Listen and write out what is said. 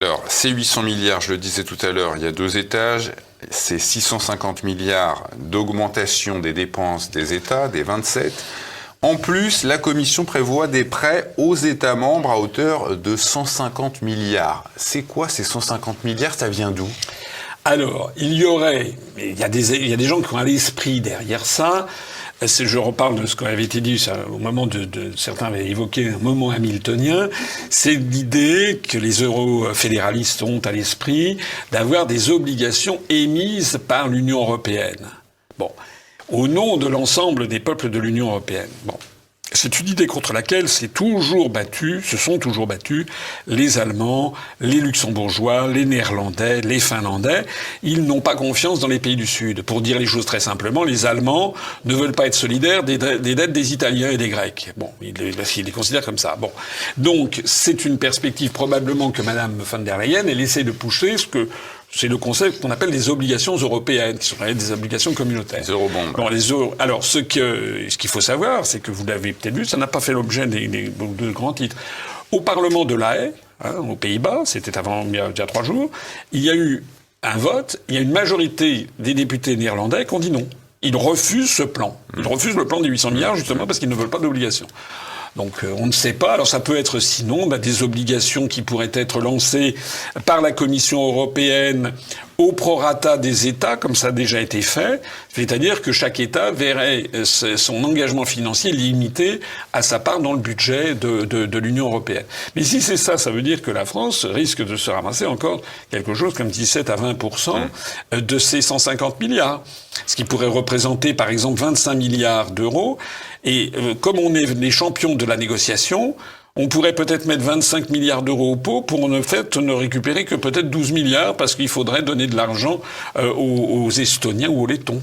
Alors, ces 800 milliards, je le disais tout à l'heure, il y a 2 étages. C'est 650 milliards d'augmentation des dépenses des États, des 27. En plus, la Commission prévoit des prêts aux États membres à hauteur de 150 milliards. C'est quoi ces 150 milliards? Ça vient d'où? Alors, il y a des gens qui ont à l'esprit derrière ça. Je reparle de ce qui avait été dit au moment certains avaient évoqué un moment hamiltonien. C'est l'idée que les euro-fédéralistes ont à l'esprit d'avoir des obligations émises par l'Union européenne. Bon. Au nom de l'ensemble des peuples de l'Union européenne. Bon. C'est une idée contre laquelle se sont toujours battus les Allemands, les Luxembourgeois, les Néerlandais, les Finlandais. Ils n'ont pas confiance dans les pays du Sud. Pour dire les choses très simplement, les Allemands ne veulent pas être solidaires des dettes des Italiens et des Grecs. Bon, ils les considèrent comme ça. Bon. Donc, c'est une perspective probablement que Madame von der Leyen, elle essaie de pousser c'est le concept qu'on appelle les obligations européennes, qui sont des obligations communautaires. Les eurobonds. Alors, ce qu'il faut savoir, c'est que vous l'avez peut-être vu, ça n'a pas fait l'objet de grands titres. Au Parlement de La Haye, aux Pays-Bas, c'était il y a 3 jours, il y a eu un vote, il y a une majorité des députés néerlandais qui ont dit non. Ils refusent ce plan. Ils refusent le plan des 800 milliards, justement, parce qu'ils ne veulent pas d'obligations. Donc on ne sait pas. Alors ça peut être sinon des obligations qui pourraient être lancées par la Commission européenne au prorata des États, comme ça a déjà été fait. C'est-à-dire que chaque État verrait son engagement financier limité à sa part dans le budget de l'Union européenne. Mais si c'est ça, ça veut dire que la France risque de se ramasser encore quelque chose comme 17 à 20% de ces 150 milliards. Ce qui pourrait représenter par exemple 25 milliards d'euros. Et comme on est les champions de la négociation, on pourrait peut-être mettre 25 milliards d'euros au pot pour en fait ne récupérer que peut-être 12 milliards parce qu'il faudrait donner de l'argent aux Estoniens ou aux Lettons.